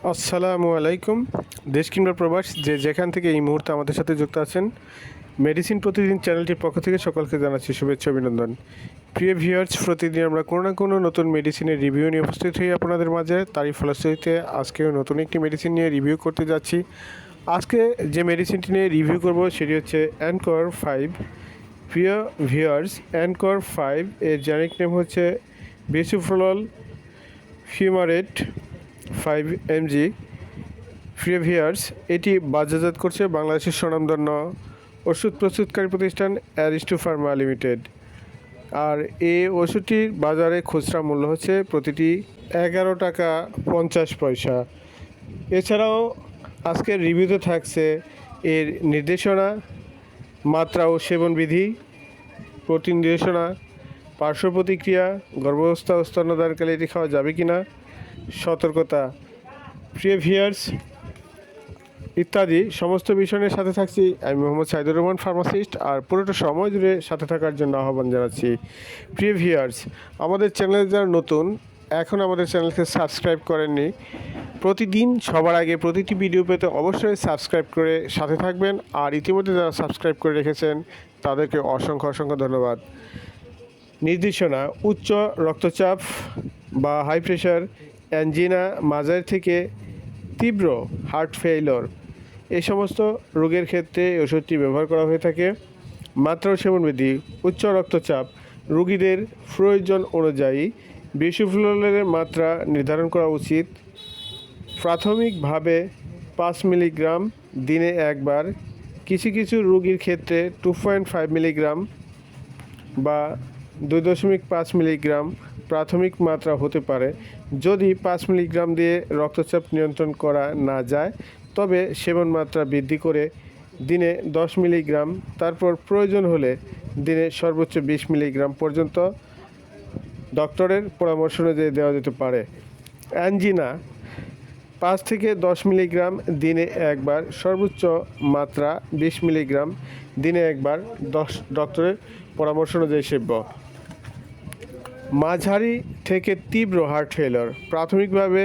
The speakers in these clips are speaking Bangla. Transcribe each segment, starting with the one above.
আসসালামু আলাইকুম। দেশ কিংবা প্রবাস যে যেখান থেকে এই মুহূর্তে আমাদের সাথে যুক্ত আছেন, মেডিসিন প্রতিদিন চ্যানেলটির পক্ষ থেকে সকলকে জানাচ্ছি শুভেচ্ছা অভিনন্দন। প্রিয় ভিউয়ার্স, প্রতিদিন আমরা কোনো না কোনো নতুন মেডিসিনের রিভিউ নিয়ে উপস্থিত হই আপনাদের মাঝে। তারই ফলশ্রুতিতে আজকেও নতুন একটি মেডিসিন নিয়ে রিভিউ করতে যাচ্ছি। আজকে যে মেডিসিনটি নিয়ে রিভিউ করব সেটি হচ্ছে অ্যানকর 5। প্রিয় ভিউয়ার্স, অ্যানকর 5 এর জেনেরিক নেম হচ্ছে বিসোফ্রোল ফিউমারেট 5 mg। প্রিয় ভিউয়ার্স, এটি বাজারজাত করছে বাংলাদেশের স্বনামধন্য ওষুধ প্রস্তুতকারী প্রতিষ্ঠান অ্যারিস্টো ফার্মা লিমিটেড। আর এই ওষুধটির বাজারে খুচরা মূল্য হচ্ছে প্রতিটি 11 টাকা 50 পয়সা। এছাড়াও আজকের রিভিউতে থাকছে এর নির্দেশনা, মাত্রা ও সেবনবিধি, প্রোটিন নির্দেশনা, পার্শ্ব প্রতিক্রিয়া, গর্ভাবস্থা ও স্তন্যদানকালে এটি খাওয়া যাবে কি না, সতর্কতা, প্রিয় ভিউয়ার্স ইত্যাদি সমস্ত বিষয়ের সাথে থাকছি আমি মোহাম্মদ সাইদুর রহমান, ফার্মাসিস্ট। আর পুরোটা সময় জুড়ে সাথে থাকার জন্য আহ্বান জানাচ্ছি। প্রিয় ভিউয়ার্স, আমাদের চ্যানেলে যারা নতুন, এখন আমাদের চ্যানেলকে সাবস্ক্রাইব করেননি, প্রতিদিন সবার আগে প্রতিটি ভিডিও পেতে অবশ্যই সাবস্ক্রাইব করে সাথে থাকবেন। আর ইতিমধ্যে যারা সাবস্ক্রাইব করে রেখেছেন তাদেরকে অসংখ্য ধন্যবাদ। নির্দেশনা: উচ্চ রক্তচাপ বা হাই প্রেশার, অ্যাঞ্জিনা, মাঝারি থেকে তীব্র হার্ট ফেইলর এই সমস্ত রোগের ক্ষেত্রে এই ওষুধটি ব্যবহার করা হয়ে থাকে। মাত্রা ও সেবনবিধি: উচ্চ রক্তচাপ রোগীদের প্রয়োজন অনুযায়ী বিসোফ্রোলের মাত্রা নির্ধারণ করা উচিত। প্রাথমিকভাবে 5 মিলিগ্রাম দিনে একবার, কিছু রোগীর ক্ষেত্রে 2.5 মিলিগ্রাম বা 2.5 মিলিগ্রাম প্রাথমিক মাত্রা হতে পারে। যদি 5 মিলিগ্রাম দিয়ে রক্তচাপ নিয়ন্ত্রণ করা না যায় তবে সেবন মাত্রা বৃদ্ধি করে দিনে 10 মিলিগ্রাম, তারপর প্রয়োজন হলে দিনে সর্বোচ্চ 20 মিলিগ্রাম পর্যন্ত ডক্টরের পরামর্শ অনুযায়ী দেওয়া যেতে পারে। অ্যাঞ্জিনা: 5 থেকে 10 মিলিগ্রাম দিনে একবার, সর্বোচ্চ মাত্রা 20 মিলিগ্রাম দিনে একবার, ডক্টরের পরামর্শ অনুযায়ী সেব্য। মাঝারি থেকে তীব্র হার্ট ফেইলর প্রাথমিকভাবে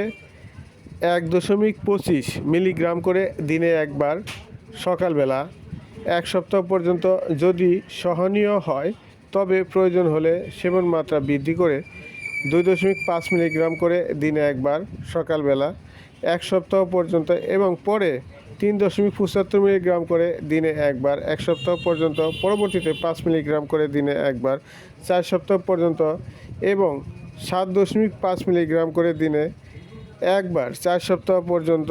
1.25 মিলিগ্রাম করে দিনে একবার, সকালবেলা। 1 সপ্তাহ পর্যন্ত যদি সহনীয় হয় তবে প্রয়োজন হলে সেবন মাত্রা বৃদ্ধি করে 2.5 মিলিগ্রাম করে দিনে একবার, সকালবেলা 1 সপ্তাহ পর্যন্ত, এবং পরে 3.75 মিলিগ্রাম করে দিনে একবার 1 সপ্তাহ পর্যন্ত, পরবর্তীতে 5 মিলিগ্রাম করে দিনে একবার 4 সপ্তাহ পর্যন্ত, এবং 7.5 মিলিগ্রাম করে দিনে একবার 4 সপ্তাহ পর্যন্ত,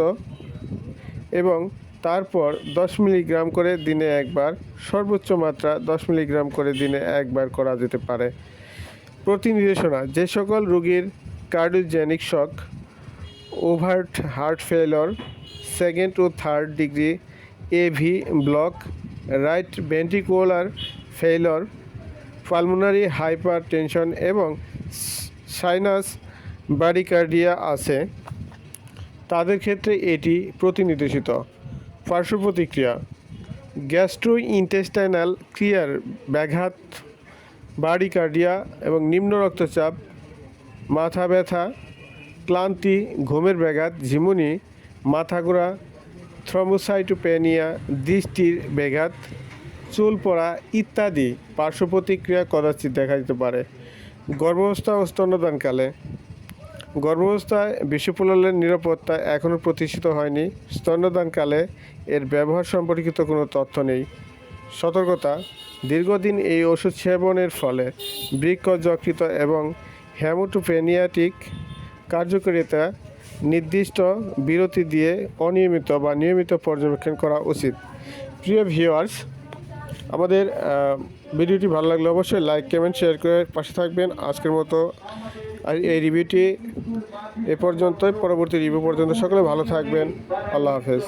এবং তারপর 10 মিলিগ্রাম করে দিনে একবার, সর্বোচ্চ মাত্রা 10 মিলিগ্রাম করে দিনে একবার করা যেতে পারে। প্রতিনির্দেশনা: যে সকল রোগীর cardiogenic shock, overt heart failure, second ও third degree AV block, right ventricular failure, pulmonary hypertension এবং সাইনাস ব্রাডিকার্ডিয়া আছে তাদের ক্ষেত্রে এটি প্রতিনির্দেশিত। পার্শ্ব প্রতিক্রিয়া: গ্যাস্ট্রোইন্টেস্টাইনাল ক্রিয়ার ব্যাঘাত, ব্রাডিকার্ডিয়া এবং নিম্ন রক্তচাপ, মাথা ব্যথা, ক্লান্তি, ঘুমের ব্যাঘাত, ঝিমুনি, মাথা ঘোরা, থ্রম্বোসাইটোপেনিয়া, দৃষ্টির ব্যাঘাত, চুল পড়া ইত্যাদি পার্শ্ব প্রতিক্রিয়া কদাচিৎ দেখা দিতে পারে। গর্ভাবস্থা ও স্তন্যদানকালে: গর্ভাবস্থায় বিসোফ্রোলের নিরাপত্তা এখনও প্রতিষ্ঠিত হয়নি। স্তন্যদানকালে এর ব্যবহার সম্পর্কিত কোনো তথ্য নেই। সতর্কতা: দীর্ঘদিন এই ওষুধ সেবনের ফলে বৃক্ক, যকৃত এবং হেমাটোপেনিয়াটিক কার্যকারিতা নির্দিষ্ট বিরতি দিয়ে অনিয়মিত বা নিয়মিত পর্যবেক্ষণ করা উচিত। প্রিয় ভিউয়ার্স, আমাদের ভিডিওটি ভালো লাগলে অবশ্যই লাইক, কমেন্ট, শেয়ার করে পাশে থাকবেন। আজকের মতো এই রিভিউটি এ পর্যন্তই। পরবর্তী রিভিউ পর্যন্ত সকলে ভালো থাকবেন। আল্লাহ হাফেজ।